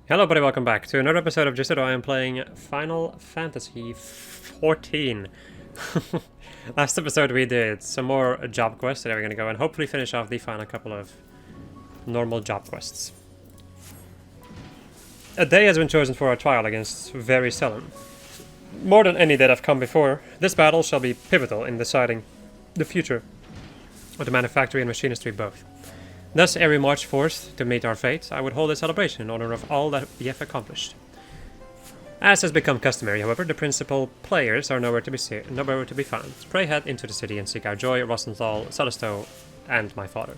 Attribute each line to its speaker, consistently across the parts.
Speaker 1: Hello everybody, welcome back to another episode of Just I am playing Final Fantasy XIV. Last episode we did some more job quests, today we're gonna go and hopefully finish off the final couple of normal job quests. A day has been chosen for our trial against Very Sullen. More than any that have come before, this battle shall be pivotal in deciding the future of the manufactory and machinistry both. Thus, ere we march forth to meet our fate, I would hold a celebration in honor of all that we have accomplished. As has become customary, however, the principal players are nowhere to be found. Pray head into the city and seek out Joy, Rosenthal, Celestial, and my father.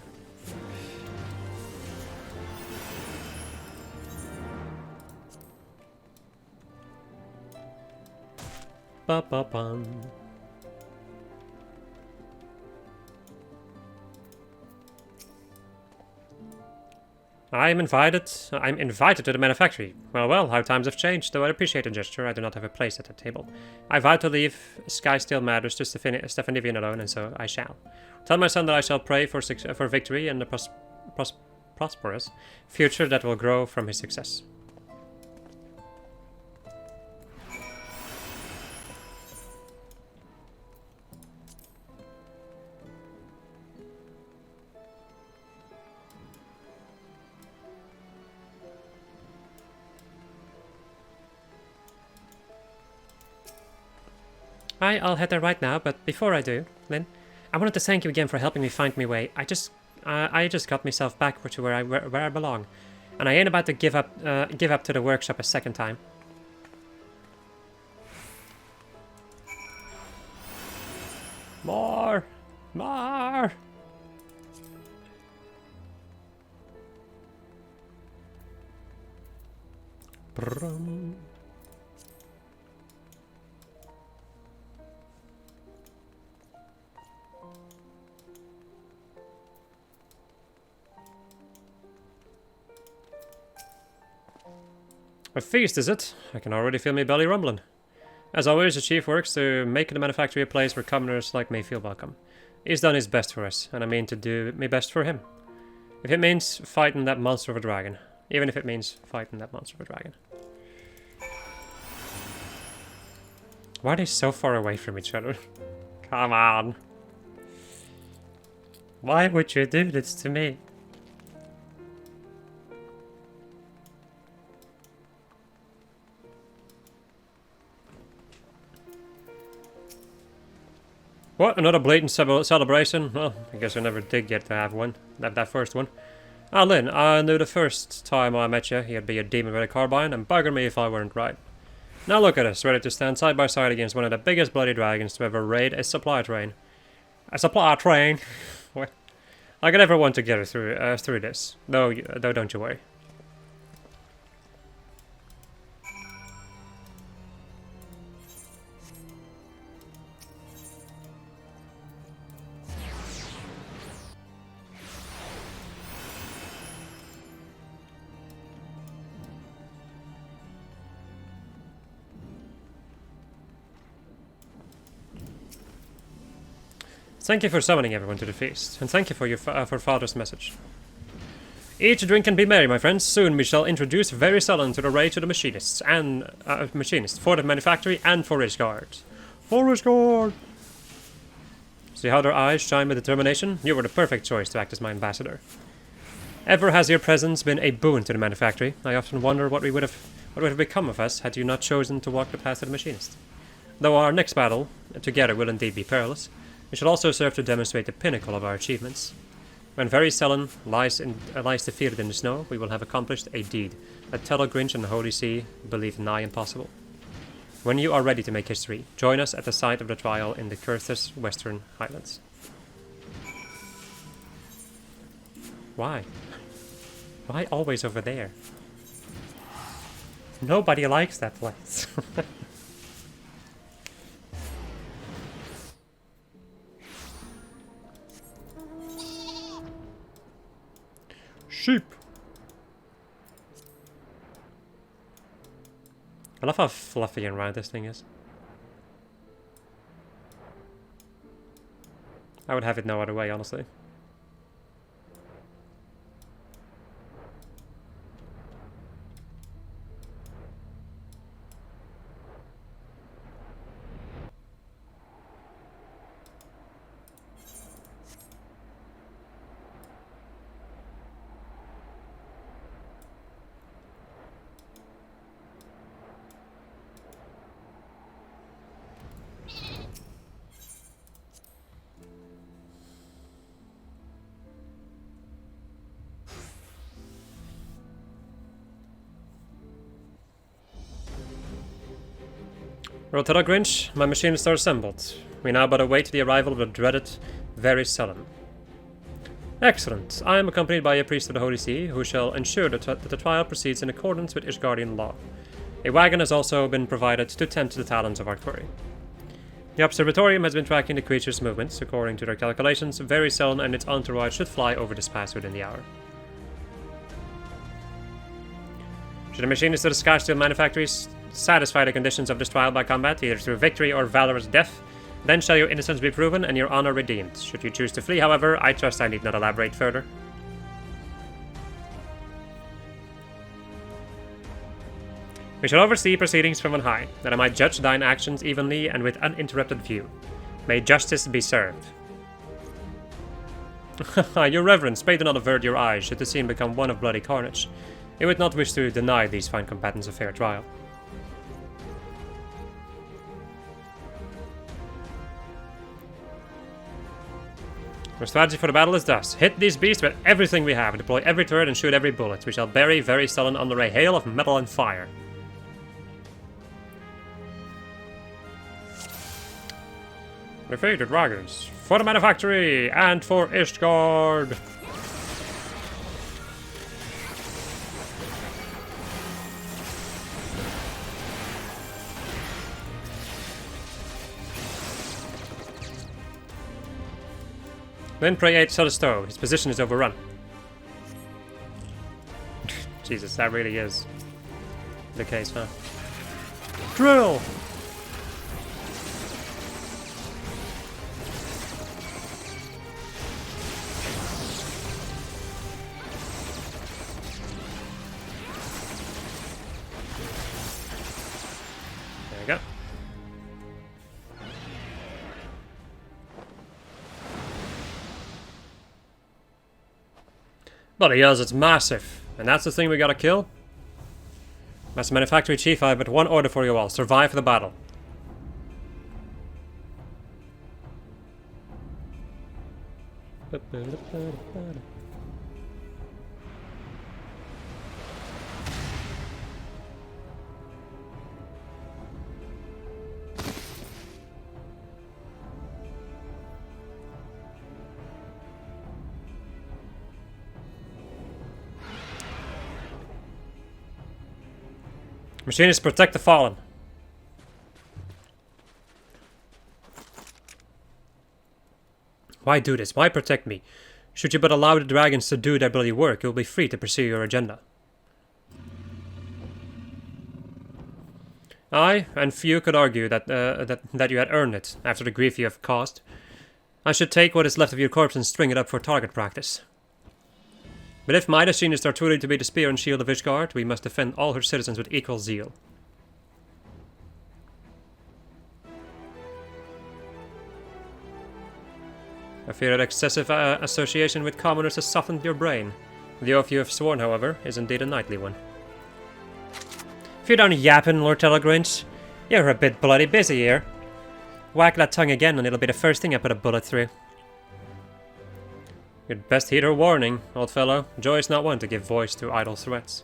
Speaker 1: Ba-ba-bum. I'm invited to the manufactory. Well, how times have changed, though I appreciate the gesture, I do not have a place at the table. I vow to leave Sky Still Matters to Stephanivian alone, and so I shall. Tell my son that I shall pray for victory and the prosperous future that will grow from his success. I'll head there right now, but before I do, Lynn, I wanted to thank you again for helping me find my way. I just got myself back to where I belong, and I ain't about to give up to the workshop a second time. More. Brum. A feast, is it? I can already feel my belly rumbling. As always, the chief works to make the manufactory a place where commoners like me feel welcome. He's done his best for us, and I mean to do my best for him. If it means fighting that monster of a dragon. Even if it means fighting that monster of a dragon. Why are they so far away from each other? Come on. Why would you do this to me? What? Another blatant celebration? Well, I guess I never did get to have one. That first one. Ah, Lynn, I knew the first time I met you, you'd be a demon with a carbine, and bugger me if I weren't right. Now look at us, ready to stand side by side against one of the biggest bloody dragons to ever raid a supply train. A supply train? What? I could never want to get through this. Though, don't you worry. Thank you for summoning everyone to the feast, and thank you for your for Father's message. Eat, drink, and be merry, my friends. Soon we shall introduce Very Sullen to the raid to the machinists for the manufactory and for his guard. For his guard. See how their eyes shine with determination? You were the perfect choice to act as my ambassador. Ever has your presence been a boon to the manufactory. I often wonder what would have become of us had you not chosen to walk the path of the machinist. Though our next battle together will indeed be perilous, it should also serve to demonstrate the pinnacle of our achievements. When Very Sullen lies defeated in the snow, we will have accomplished a deed that Telgrinch and the Holy See believe nigh impossible. When you are ready to make history, join us at the site of the trial in the Curthus Western Highlands. Why? Why always over there? Nobody likes that place. Sheep. I love how fluffy and round this thing is. I would have it no other way, honestly. Rotella Grinch, my machinists are assembled. We now but await the arrival of the dreaded Very Sullen. Excellent. I am accompanied by a priest of the Holy See, who shall ensure that the trial proceeds in accordance with Ishgardian law. A wagon has also been provided to tempt the talons of our quarry. The observatorium has been tracking the creature's movements. According to their calculations, Very Sullen and its entourage should fly over this pass within the hour. Should the machinists of the Sky Steel manufactories satisfy the conditions of this trial by combat, either through victory or valorous death, then shall your innocence be proven and your honor redeemed. Should you choose to flee, however, I trust I need not elaborate further. We shall oversee proceedings from on high, that I might judge thine actions evenly and with uninterrupted view. May justice be served. Your reverence, pray do not avert your eyes should the scene become one of bloody carnage. You would not wish to deny these fine combatants a fair trial. Our strategy for the battle is thus. Hit these beasts with everything we have, deploy every turret and shoot every bullet. We shall bury Very Sullen under a hail of metal and fire. Defeated dragons. For the manufactory and for Ishgard. Then pray 8 Celestial. His position is overrun. Jesus, that really is the case, huh? Drill! There we go. Bloody hells, it's massive. And that's the thing we gotta kill? Master Manufactory Chief, I have but one order for you all. Survive the battle. Machinists, protect the fallen. Why do this? Why protect me? Should you but allow the dragons to do their bloody work, you will be free to pursue your agenda. I, and few could argue that you had earned it, after the grief you have caused. I should take what is left of your corpse and string it up for target practice. But if my machinists are truly to be the spear and shield of Ishgard, we must defend all her citizens with equal zeal. I fear that excessive association with commoners has softened your brain. The oath you have sworn, however, is indeed a knightly one. If you're done yapping, Lord Telegrinch, you're a bit bloody busy here. Whack that tongue again and it'll be the first thing I put a bullet through. You'd best heed her warning, old fellow. Joy is not one to give voice to idle threats.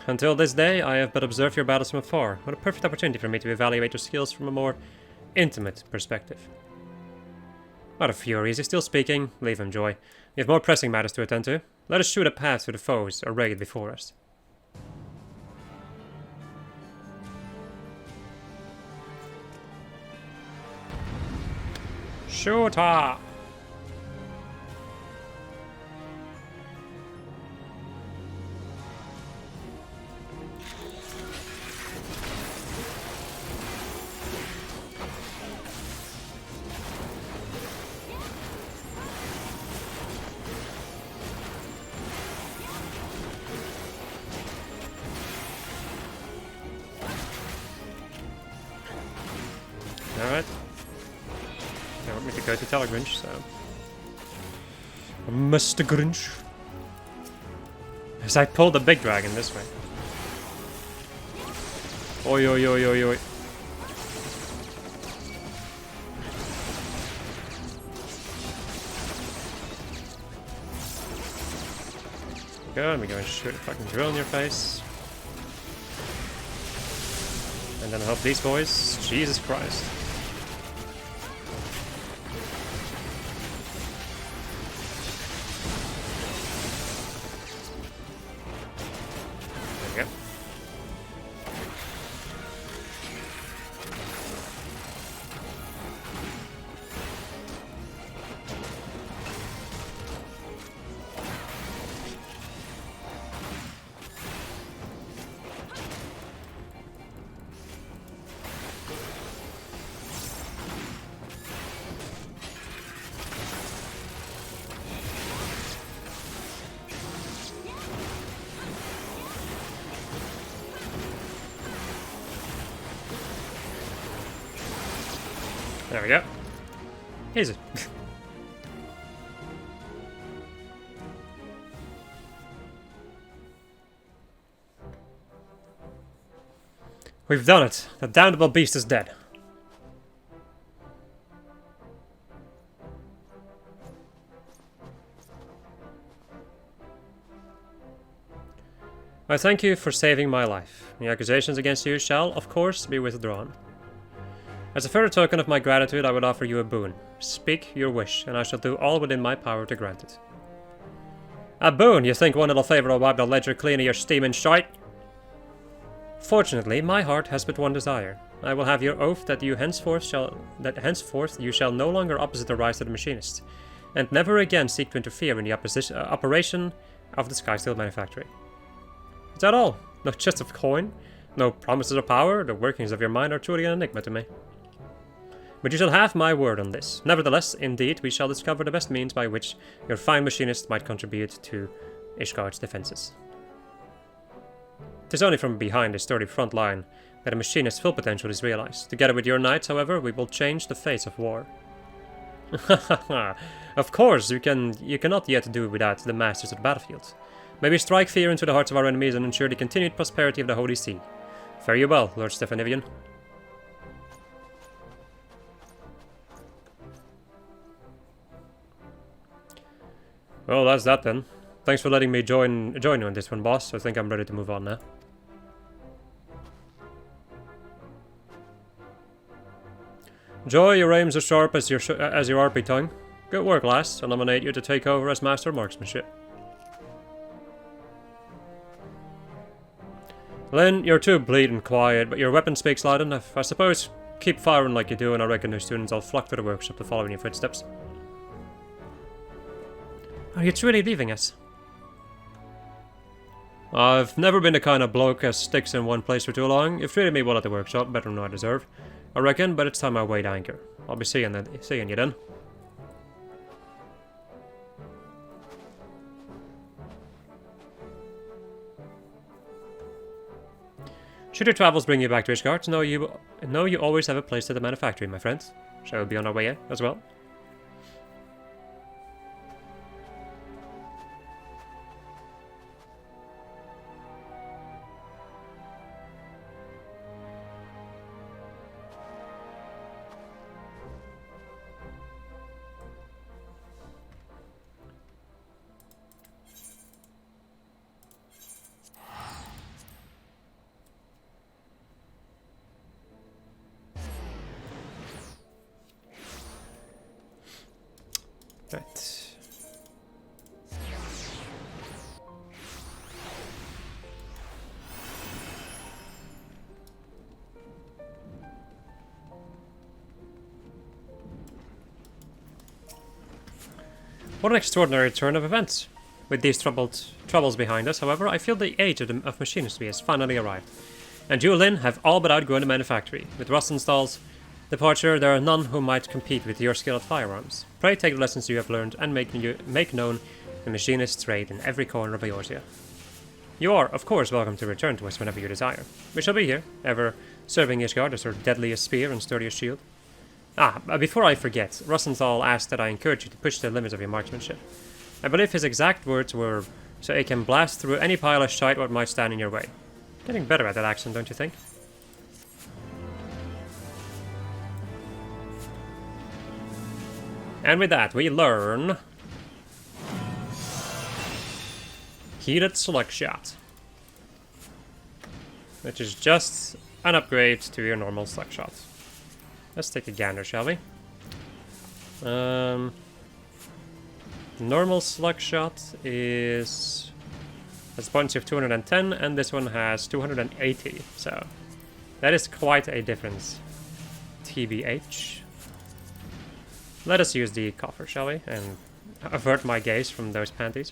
Speaker 1: Until this day, I have but observed your battles from afar. What a perfect opportunity for me to evaluate your skills from a more intimate perspective. What a fury. Is he still speaking? Leave him, Joy. We have more pressing matters to attend to. Let us shoot a path to the foes arrayed before us. Shoot her! Alright. They want me to go to Telegrinch, so... Mr. Grinch. As I pull the big dragon this way. Oi, oi, oi, oi, oi. Go, and we go and shoot a fucking drill in your face. And then help these boys. Jesus Christ. There we go. There we go. Easy. We've done it. The damnable beast is dead. I thank you for saving my life. The accusations against you shall, of course, be withdrawn. As a further token of my gratitude, I would offer you a boon. Speak your wish, and I shall do all within my power to grant it. A boon? You think one little favour will wipe the ledger clean of your steaming shite? Fortunately, my heart has but one desire. I will have your oath that henceforth you shall no longer opposite the rise of the machinist, and never again seek to interfere in the operation of the Skysteel manufactory. Is that all? No chest of coin? No promises of power? The workings of your mind are truly an enigma to me. But you shall have my word on this. Nevertheless, indeed, we shall discover the best means by which your fine machinist might contribute to Ishgard's defenses. 'Tis only from behind a sturdy front line that a machinist's full potential is realized. Together with your knights, however, we will change the face of war. Of course, you cannot yet do without the masters of the battlefield. May we strike fear into the hearts of our enemies and ensure the continued prosperity of the Holy See. Fare you well, Lord Stefanivian. Well, that's that then. Thanks for letting me join you on this one, boss. I think I'm ready to move on now. Joy, your aim's as sharp as your RP tongue. Good work, lass. I'll nominate you to take over as Master of Marksmanship. Lynn, you're too bleeding quiet, but your weapon speaks loud enough. I suppose keep firing like you do, and I reckon new students will flock to the workshop to follow in your footsteps. Are you truly leaving us? I've never been the kind of bloke that sticks in one place for too long. You've treated me well at the workshop, better than I deserve. I reckon, but it's time I weighed anchor. I'll be seeing you then. Should your travels bring you back to Ishgard, know you always have a place at the manufactory, my friends. Shall we be on our way as well? Right. What an extraordinary turn of events. With these troubles behind us, however, I feel the age of machinistry has finally arrived. And you, Lynn, have all but outgrown the manufactory. With Rosenstahl's departure, there are none who might compete with your skill at firearms. Pray take the lessons you have learned and make known the machinist's trade in every corner of Eorzea. You are, of course, welcome to return to us whenever you desire. We shall be here, ever serving Ishgard as her deadliest spear and sturdiest shield. Before I forget, Rosenthal asked that I encourage you to push the limits of your marksmanship. I believe his exact words were, so it can blast through any pile of shite what might stand in your way. Getting better at that accent, don't you think? And with that, we learn Heated Select Shot, which is just an upgrade to your normal slugshot. Let's take a gander, shall we? Normal slugshot is has points of 210, and this one has 280. So that is quite a difference. TBH. Let us use the coffer, shall we? And avert my gaze from those panties.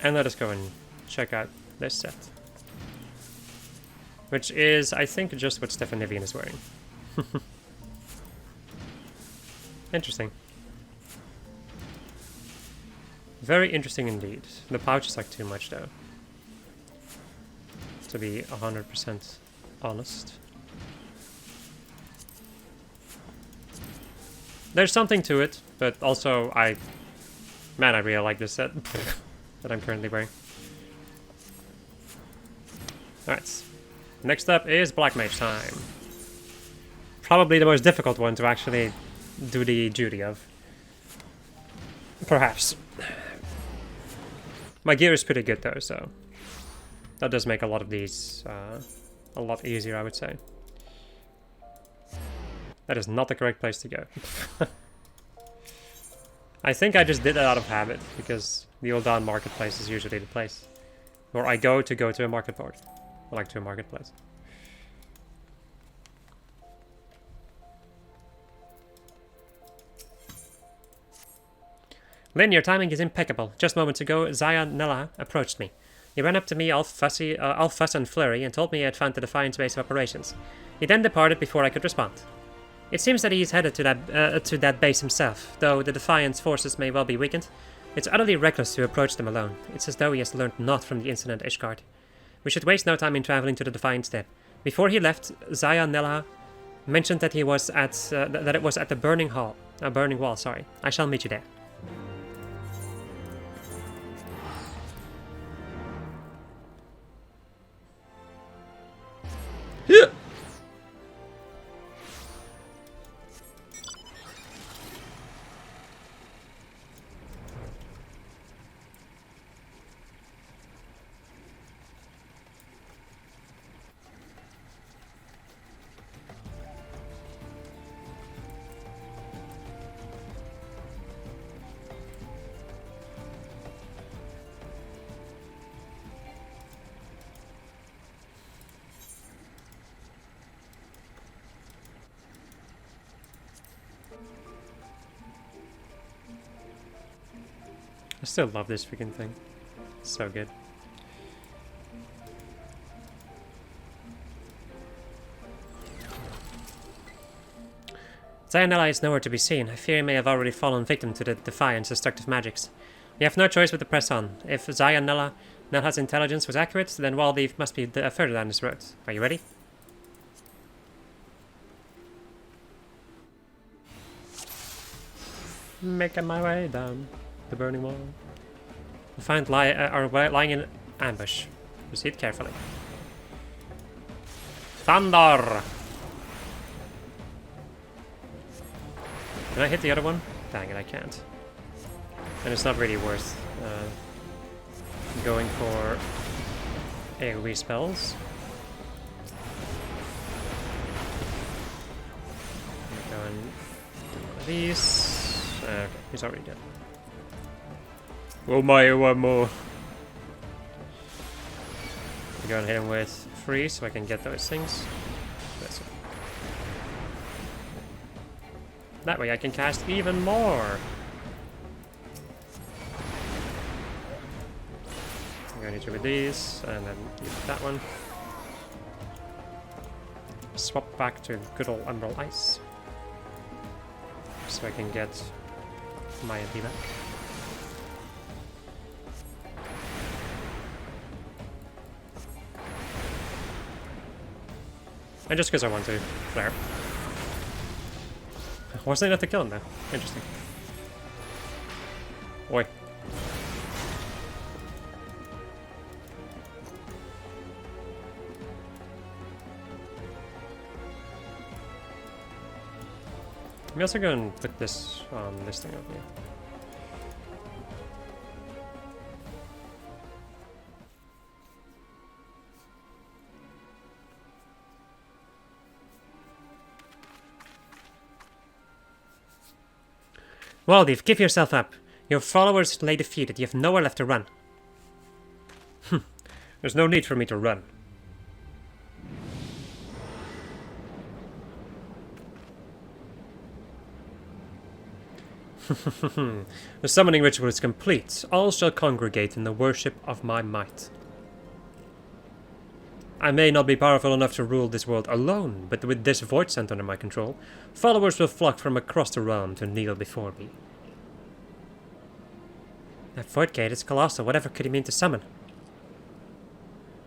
Speaker 1: And let us go and check out this set. Which is, I think, just what Stefanivian is wearing. Interesting. Very interesting indeed. The pouch is like too much though. To be 100% honest. There's something to it, but also Man, I really like this set that I'm currently wearing. Alright. Next up is Black Mage time. Probably the most difficult one to actually do the duty of. Perhaps. My gear is pretty good though, so that does make a lot of these a lot easier, I would say. That is not the correct place to go. I think I just did that out of habit, because the old down marketplace is usually the place where I go to a market board. Or like to a marketplace. Lynn, your timing is impeccable. Just moments ago, Zaya Nella approached me. He ran up to me all fuss and flurry and told me he had found the Defiant's base of operations. He then departed before I could respond. It seems that he is headed to that base himself, though the Defiant's forces may well be weakened. It's utterly reckless to approach them alone. It's as though he has learned naught from the incident at Ishgard. We should waste no time in traveling to the Defiant's den. Before he left, Zaya Nella mentioned that he was at that it was at the burning wall. Sorry, I shall meet you there. Yeah. I still love this freaking thing. It's so good. Zayanella is nowhere to be seen. I fear he may have already fallen victim to the Defiant's destructive magics. We have no choice but to press on. If Zayanella's intelligence was accurate, then Waldeef must be further down this road. Are you ready? Making my way down the burning wall. Defiant are lying in ambush. Proceed carefully. Thunder! Can I hit the other one? Dang it, I can't. And it's not really worth going for AoE spells. I'm going to do one of these. He's already dead. Oh my, one more. I'm going to hit him with freeze so I can get those things. That's it. That way I can cast even more. I'm going to do with these and then use that one. Swap back to good old Umbral Ice. So I can get my MP back. And just because I want to flare. Wasn't enough to kill him though. Interesting. Oi. I'm also going to put this on this thing over here. Waldev, give yourself up. Your followers lay defeated. You have nowhere left to run. There's no need for me to run. The summoning ritual is complete. All shall congregate in the worship of my might. I may not be powerful enough to rule this world alone, but with this void center under my control, followers will flock from across the realm to kneel before me. That void gate is colossal. Whatever could he mean to summon?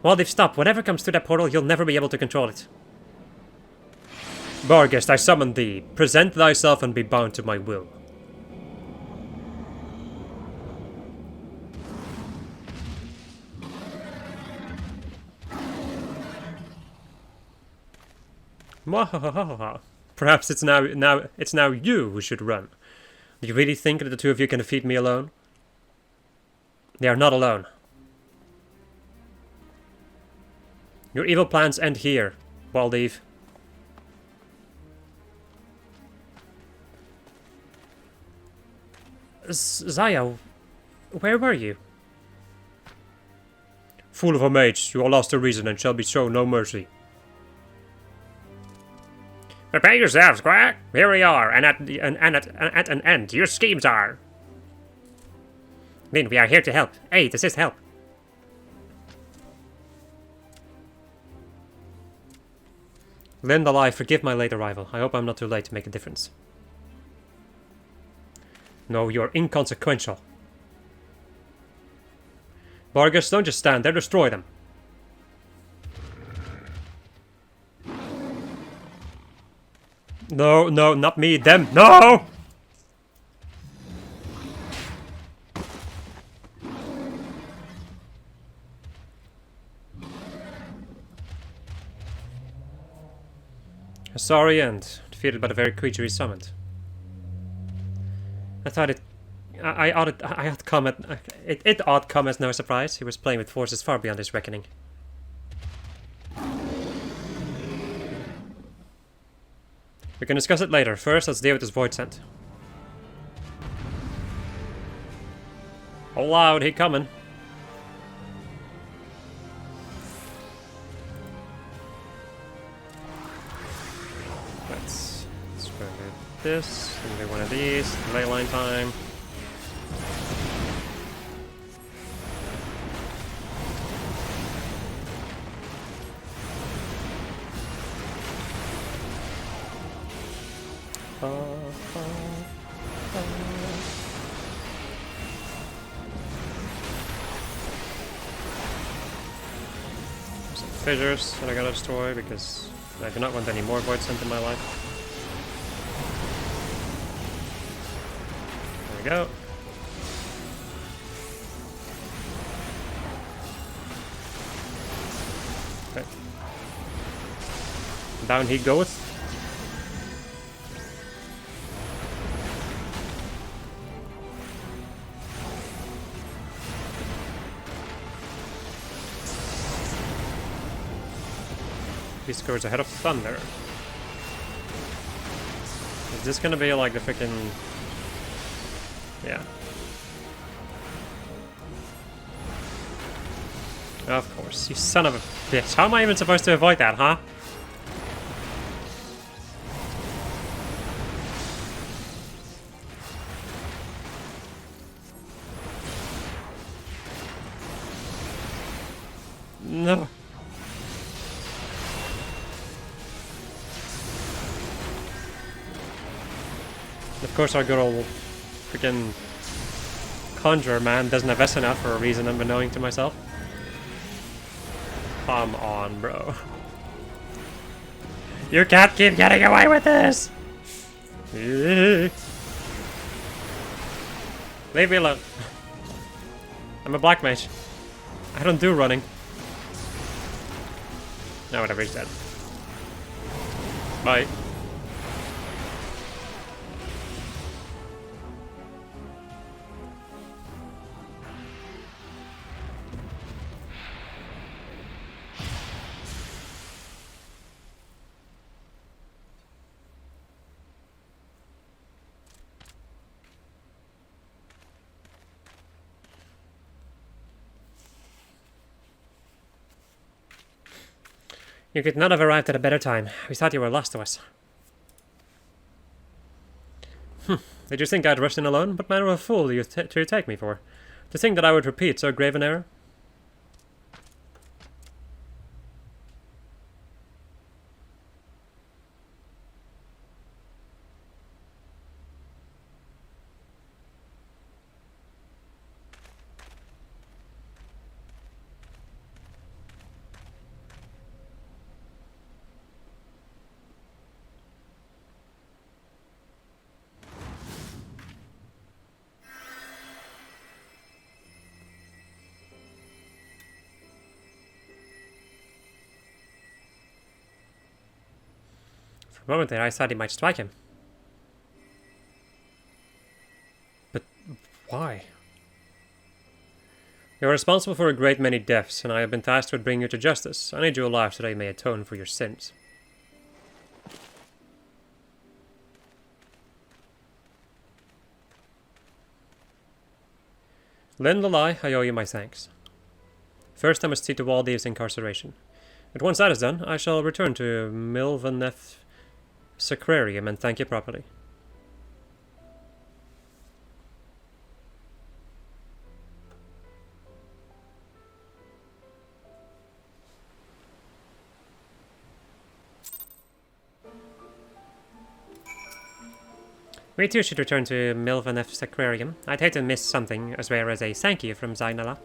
Speaker 1: Waldev, stop. Whatever comes through that portal, you'll never be able to control it. Barghest, I summon thee. Present thyself and be bound to my will. Mwahahaha. Perhaps it's now you who should run. Do you really think that the two of you can defeat me alone? They are not alone. Your evil plans end here, Waldev. Zaya, where were you? Fool of a mage, you are lost to reason and shall be shown no mercy. Prepare yourselves, Quack. Here we are, and at an end. Your schemes are. Then we are here to help. Aid, assist, help. Lind alive, forgive my late arrival. I hope I'm not too late to make a difference. No, you're inconsequential. Barghest, don't just stand there, destroy them. No, no, not me, them, no! A sorry end, defeated by the very creature he summoned. I thought it ought come as no surprise. He was playing with forces far beyond his reckoning. We can discuss it later. First, let's deal with this void scent. Hold loud, he coming. Let's go with this. And do one of these. Ley line time. Some fissures that I gotta destroy because I do not want any more void scent in my life. There we go. Okay. Down he goeth. He scores ahead of Thunder. Is this gonna be like the freaking... Yeah. Of course, you son of a bitch. How am I even supposed to avoid that, huh? No. Of course our good old freaking Conjurer man doesn't have SN out for a reason unbeknown to myself. Come on, bro. You can't keep getting away with this! Leave me alone. I'm a black mage. I don't do running. No, whatever, he's dead. Bye. You could not have arrived at a better time. We thought you were lost to us. Did you think I'd rush in alone? What manner of fool do you take me for? To think that I would repeat so grave an error? For a moment there, I thought he might strike him. But why? You're responsible for a great many deaths, and I have been tasked with bringing you to justice. I need you alive so that you may atone for your sins. Lyn Lalai, I owe you my thanks. First I must see to Waldeve's incarceration. But once that is done, I shall return to ffXIV and thank you properly. We too should return to Milvaneth's aquarium. I'd hate to miss something as rare as a thank you from Zainala.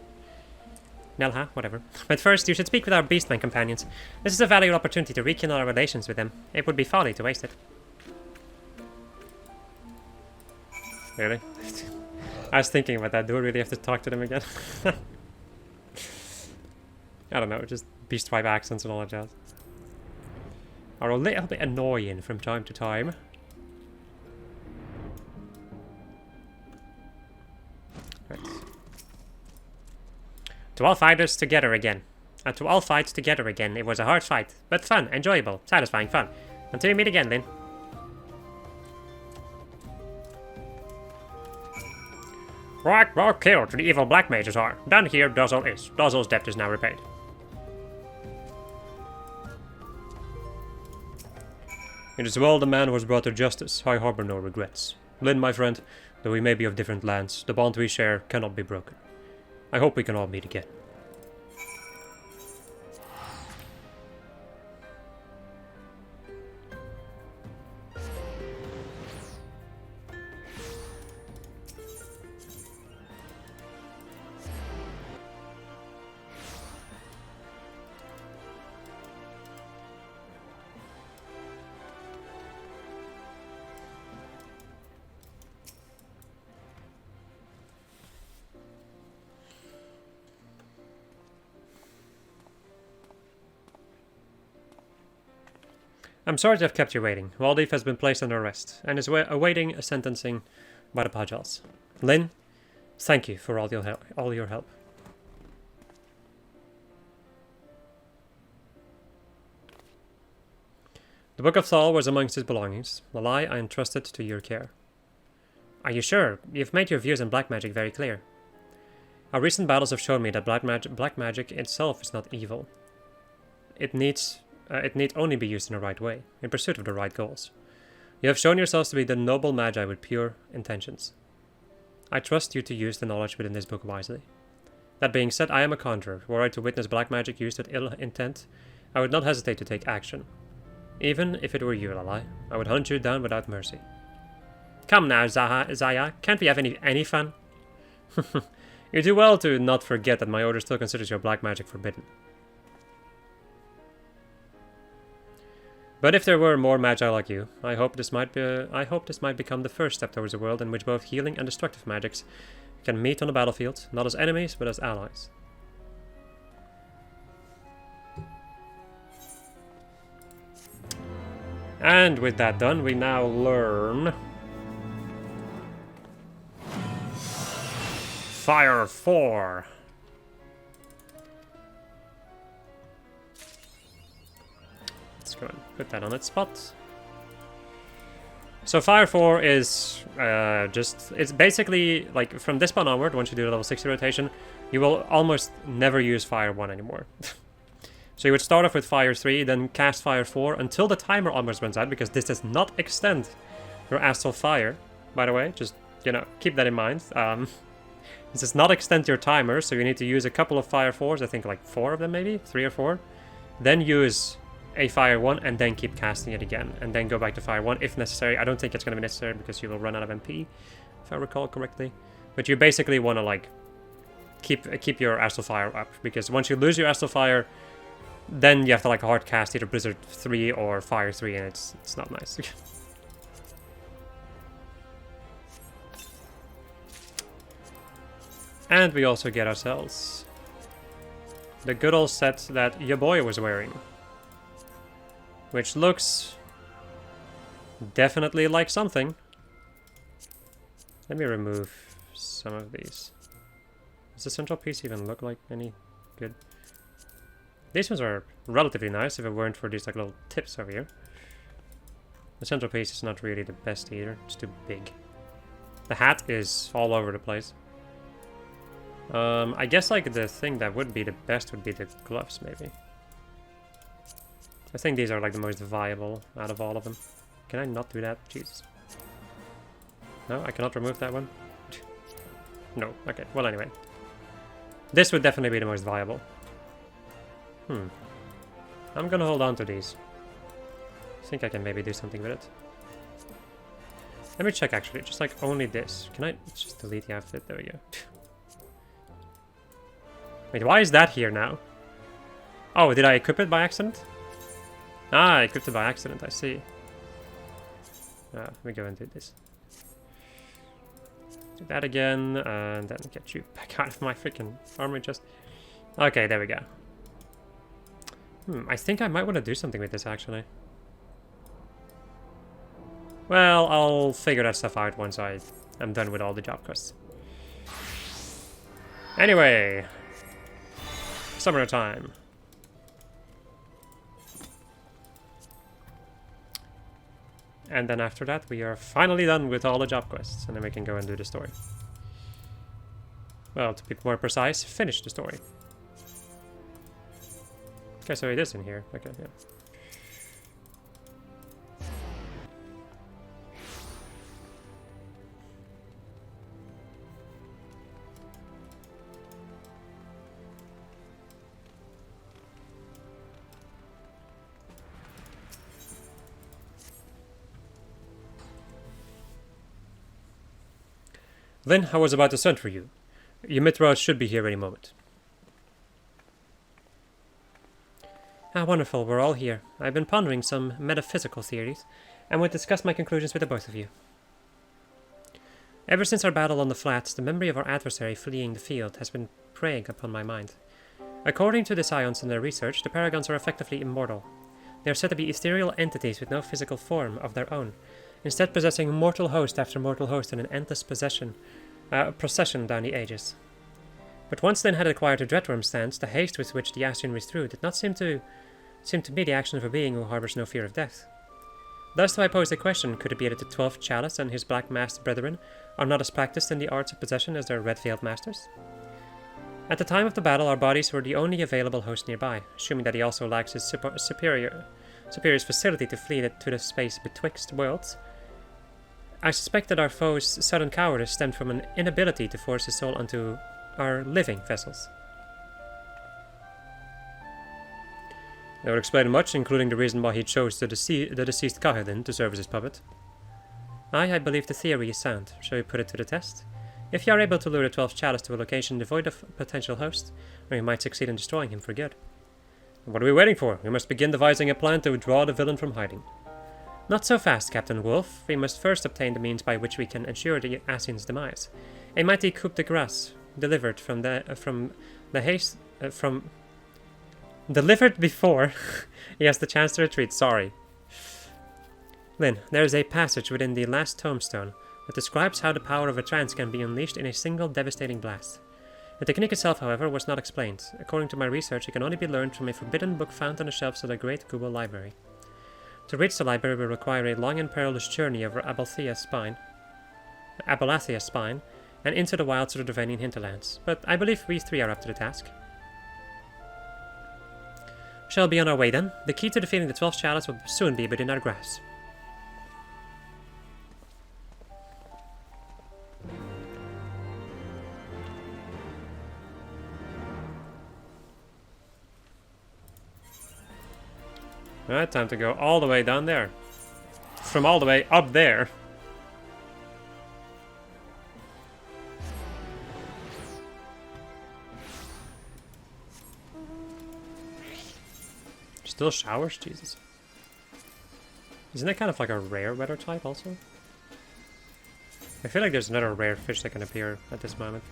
Speaker 1: Nelha, whatever. But first, you should speak with our beastman companions. This is a valuable opportunity to rekindle our relations with them. It would be folly to waste it. Really? I was thinking about that. Do we really have to talk to them again? I don't know, just beast tribe accents and all that jazz. Are a little bit annoying from time to time. Right. To all fighters together again. To all fights together again. It was a hard fight, but fun, enjoyable, satisfying fun. Until we meet again, Lyn. Right, well killed to the evil black mages are. Done here, Dozzle is. Dozzle's debt is now repaid. It is well the man was brought to justice. I harbor no regrets. Lyn, my friend, though we may be of different lands, the bond we share cannot be broken. I hope we can all meet again. I'm sorry to have kept you waiting. Waldeve has been placed under arrest, and is awaiting a sentencing by the Pajals. Lyn, thank you for all your help. The Book of Thal was amongst his belongings. Lalai I entrusted to your care. Are you sure? You've made your views on black magic very clear. Our recent battles have shown me that black magic itself is not evil. It need only be used in the right way, in pursuit of the right goals. You have shown yourselves to be the noble magi with pure intentions. I trust you to use the knowledge within this book wisely. That being said, I am a conjurer. Were I to witness black magic used with ill intent, I would not hesitate to take action. Even if it were you, Lalai, I would hunt you down without mercy. Come now, Zaya, can't we have any fun? You do well to not forget that my order still considers your black magic forbidden. But if there were more magi like you, I hope this might become the first step towards a world in which both healing and destructive magics can meet on the battlefield, not as enemies, but as allies. And with that done, we now learn Fire 4. Let's go and put that on its spot. So Fire 4 is it's basically like from this point onward, once you do the level 60 rotation, you will almost never use Fire 1 anymore. So you would start off with Fire 3, then cast Fire 4 until the timer almost runs out, because this does not extend your Astral Fire, by the way. Just, you know, keep that in mind. This does not extend your timer, so you need to use a couple of Fire 4s, I think like 4 of them maybe, 3 or 4. Then use a Fire 1 and then keep casting it again, and then go back to Fire 1 if necessary. I don't think it's going to be necessary because you will run out of MP, if I recall correctly. But you basically want to like keep your Astral Fire up, because once you lose your Astral Fire, then you have to like hard cast either Blizzard 3 or Fire 3, and it's not nice. And we also get ourselves the good old set that your boy was wearing, which looks definitely like something. Let me remove some of these. Does the central piece even look like any good? These ones are relatively nice if it weren't for these like little tips over here. The central piece is not really the best either. It's too big. The hat is all over the place. I guess like the thing that would be the best would be the gloves, maybe. I think these are like the most viable out of all of them. Can I not do that? Jesus. No, I cannot remove that one? No, okay, well anyway. This would definitely be the most viable. I'm gonna hold on to these. I think I can maybe do something with it. Let me check actually, just like only this. Can I just delete the outfit? There we go. Wait, why is that here now? Oh, did I equip it by accident? Ah, I equipped it by accident, I see. Let me go and do this. Do that again, and then get you back out of my freaking armor chest. Okay, there we go. I think I might want to do something with this, actually. Well, I'll figure that stuff out once I am done with all the job quests. Anyway. Summertime. And then after that, we are finally done with all the job quests, and then we can go and do the story. Well, to be more precise, finish the story. Okay, so it is in here. Okay, yeah. Then I was about to send for you. Ymithra should be here any moment. Ah, wonderful, we're all here. I've been pondering some metaphysical theories, and would discuss my conclusions with the both of you. Ever since our battle on the flats, the memory of our adversary fleeing the field has been preying upon my mind. According to the Scions and their research, the Paragons are effectively immortal. They are said to be ethereal entities with no physical form of their own, instead possessing mortal host after mortal host in an endless procession down the ages. But once then had acquired a Dreadworm stance, the haste with which the Ascian withdrew did not seem to be the action of a being who harbors no fear of death. Thus do I pose the question, could it be that the 12th Chalice and his black-masked brethren are not as practiced in the arts of possession as their red-veiled masters? At the time of the battle, our bodies were the only available host nearby, assuming that he also lacks his superior's facility to flee to the space betwixt worlds. I suspect that our foe's sudden cowardice stemmed from an inability to force his soul onto our living vessels. They would explain much, including the reason why he chose the deceased Kahedin to serve as his puppet. I believe the theory is sound. Shall we put it to the test? If you are able to lure the 12th Chalice to a location devoid of potential host, or you might succeed in destroying him for good. What are we waiting for? We must begin devising a plan to draw the villain from hiding. Not so fast, Captain Wolf. We must first obtain the means by which we can ensure the Ascian's demise. A mighty coup de grace, delivered delivered before he has the chance to retreat. Sorry. Then, there is a passage within the last tombstone that describes how the power of a trance can be unleashed in a single devastating blast. The technique itself, however, was not explained. According to my research, it can only be learned from a forbidden book found on the shelves of the Great Google Library. To reach the library will require a long and perilous journey over Abalathia's spine, and into the wilds of the Dravanian hinterlands, but I believe we three are up to the task. Shall be on our way then. The key to defeating the 12th chalice will soon be within our grasp. Alright, time to go all the way down there. From all the way up there. Still showers? Jesus. Isn't that kind of like a rare weather type also? I feel like there's another rare fish that can appear at this moment.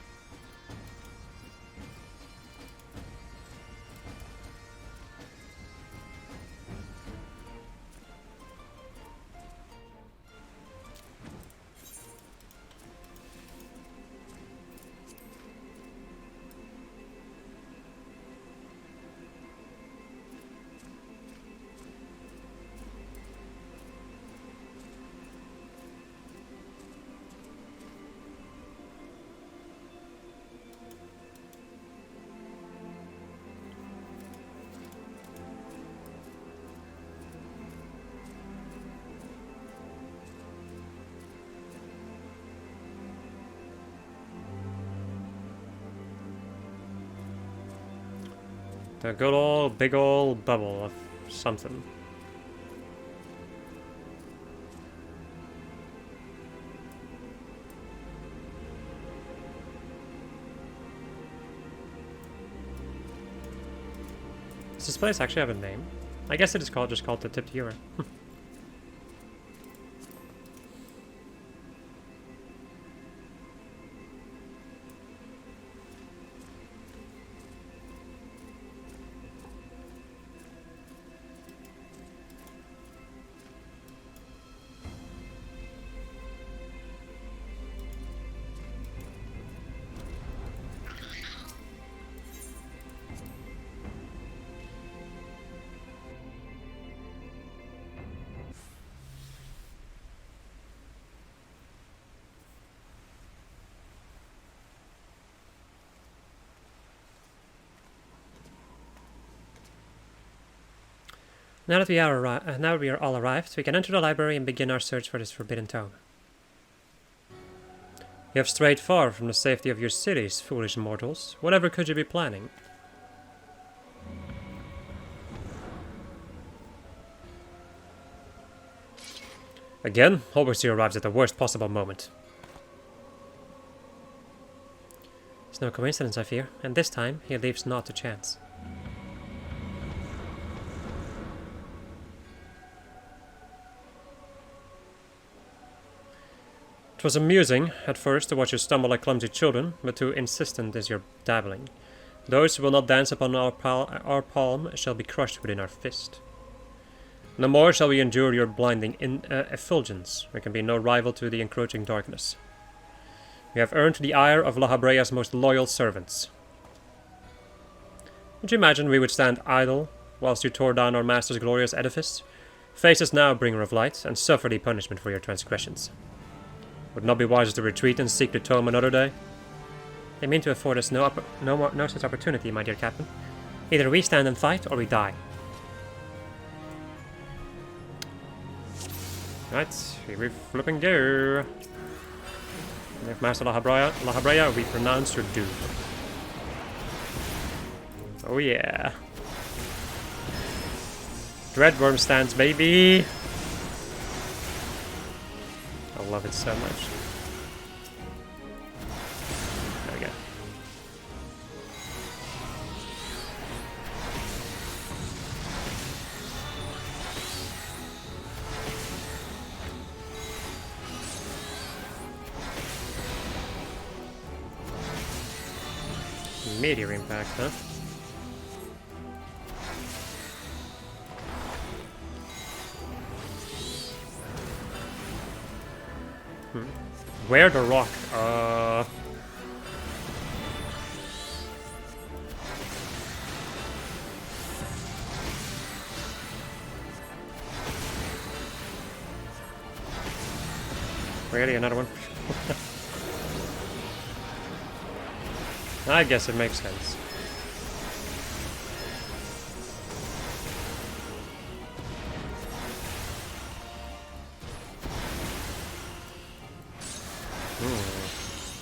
Speaker 1: A good old, big old bubble of something. Does this place actually have a name? I guess it is just called the Tipped Ewer. Now that we are all arrived, we can enter the library and begin our search for this forbidden tome. You have strayed far from the safety of your cities, foolish mortals. Whatever could you be planning? Again, always he arrives at the worst possible moment. It's no coincidence, I fear, and this time he leaves naught to chance. It was amusing, at first, to watch you stumble like clumsy children, but too insistent is your dabbling. Those who will not dance upon our palm shall be crushed within our fist. No more shall we endure your blinding effulgence. There can be no rival to the encroaching darkness. You have earned the ire of La Habrea's most loyal servants. Would you imagine we would stand idle whilst you tore down our master's glorious edifice? Face us now, bringer of light, and suffer the punishment for your transgressions. Would it not be wiser to retreat and seek the tome another day? They mean to afford us no such opportunity, my dear captain. Either we stand and fight, or we die. Right, here we flipping go. And if Master La Habrea, we pronounce your doom. Oh yeah. Dreadworm stance, baby! I love it so much. There we go. Meteor impact, huh? Where the rock? Really, another one? I guess it makes sense.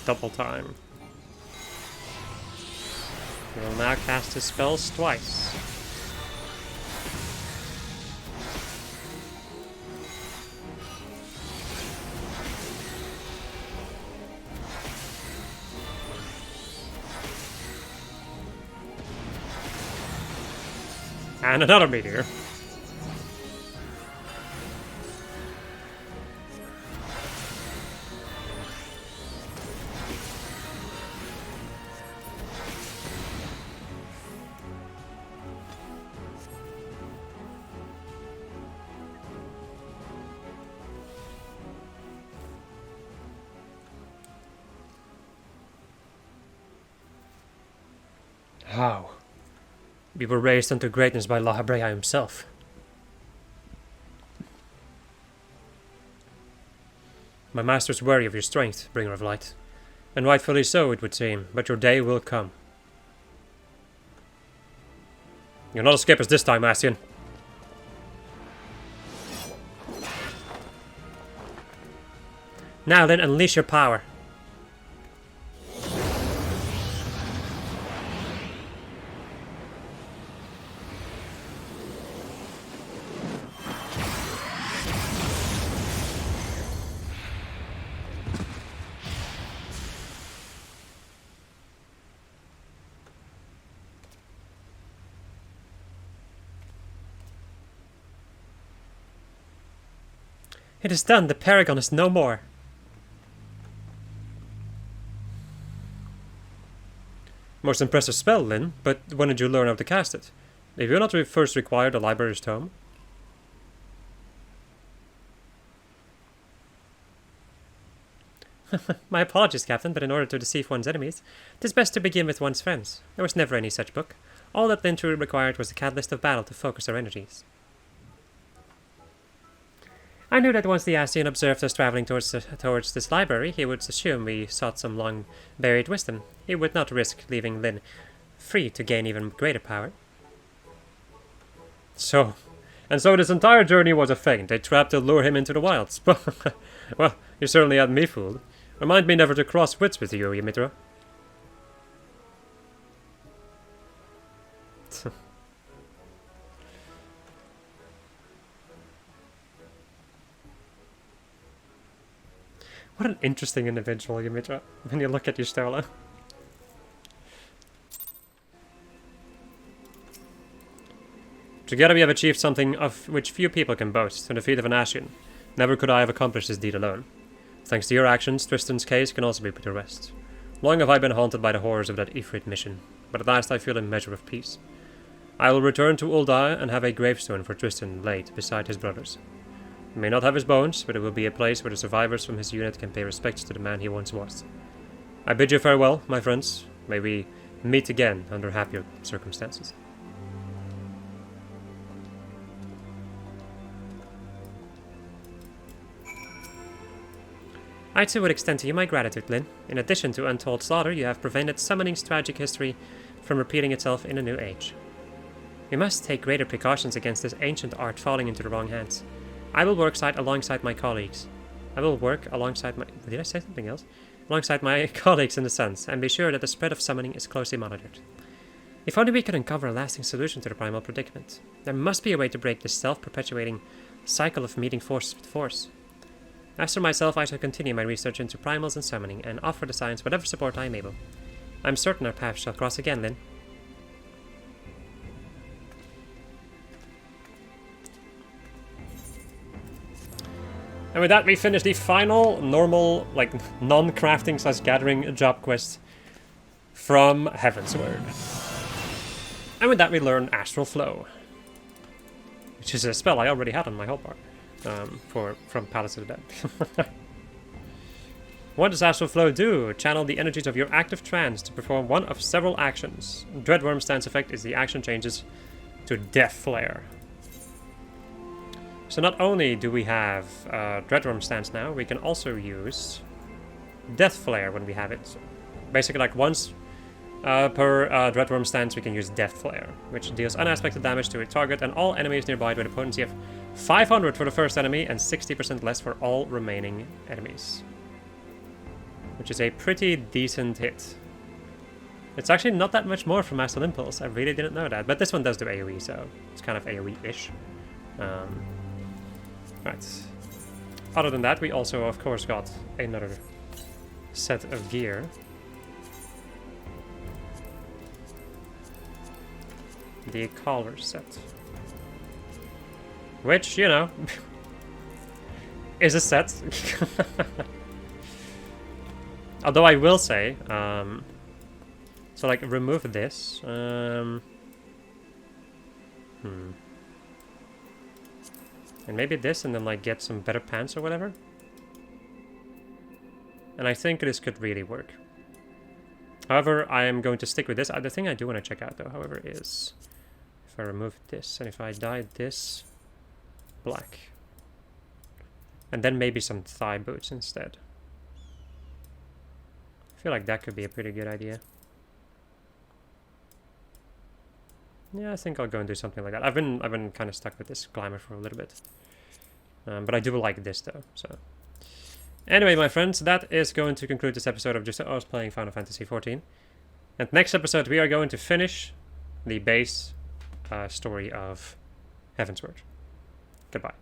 Speaker 1: double time. He will now cast his spells twice. And another meteor. How? We were raised unto greatness by La Habrea himself. My masters worry of your strength, Bringer of Light. And rightfully so, it would seem, but your day will come. You'll not escape us this time, Ascian. Now then, unleash your power. It is done, the Paragon is no more. Most impressive spell, Lyn, but when did you learn how to cast it? Did you not first require the library's tome? My apologies, Captain, but in order to deceive one's enemies, it is best to begin with one's friends. There was never any such book. All that Lyn truly required was a catalyst of battle to focus our energies. I knew that once the Ascian observed us traveling towards this library, he would assume we sought some long-buried wisdom. He would not risk leaving Lyn free to gain even greater power. So this entire journey was a feint, a trap to lure him into the wilds. Well, you certainly had me fooled. Remind me never to cross wits with you, Ymithra. What an interesting individual, Ymithra, when you look at Y'shtola. Together we have achieved something of which few people can boast, the defeat of an Ascian. Never could I have accomplished this deed alone. Thanks to your actions, Tristan's case can also be put to rest. Long have I been haunted by the horrors of that Ifrit mission, but at last I feel a measure of peace. I will return to Ul'dah and have a gravestone for Tristan laid beside his brothers. We may not have his bones, but it will be a place where the survivors from his unit can pay respects to the man he once was. I bid you farewell, my friends. May we meet again under happier circumstances. I too would extend to you my gratitude, Lyn. In addition to untold slaughter, you have prevented summoning's tragic history from repeating itself in a new age. We must take greater precautions against this ancient art falling into the wrong hands. I will work alongside my colleagues. Did I say something else? Alongside my colleagues in the Suns, and be sure that the spread of summoning is closely monitored. If only we could uncover a lasting solution to the primal predicament. There must be a way to break this self-perpetuating cycle of meeting force with force. As for myself, I shall continue my research into primals and summoning, and offer the science whatever support I am able. I am certain our paths shall cross again, Lyn. And with that, we finish the final, normal, non-crafting / gathering job quest from Heavensward. And with that, we learn Astral Flow, which is a spell I already had on my health bar from Palace of the Dead. What does Astral Flow do? Channel the energies of your active trance to perform one of several actions. Dreadworm Stance effect is the action changes to Death Flare. So not only do we have Dreadworm Stance now, we can also use Death Flare when we have it. Basically, like once per Dreadworm Stance, we can use Death Flare, which deals unaspected damage to a target and all enemies nearby with a potency of 500 for the first enemy and 60% less for all remaining enemies. which is a pretty decent hit. It's actually not that much more from Astral Impulse. I really didn't know that. But this one does do AoE, so it's kind of AoE-ish. Right. Other than that, we also, of course, got another set of gear. The collar set. Which, you know, is a set. Although I will say, so like remove this. And maybe this, and then like get some better pants or whatever. And I think this could really work. However, I am going to stick with this. The thing I do want to check out though, however, is if I remove this and if I dye this black. And then maybe some thigh boots instead. I feel like that could be a pretty good idea. Yeah, I think I'll go and do something like that. I've been kind of stuck with this glamour for a little bit. But I do like this though, so. Anyway, my friends, that is going to conclude this episode of Just Us playing Final Fantasy XIV. And next episode we are going to finish the base story of Heavensward. Goodbye.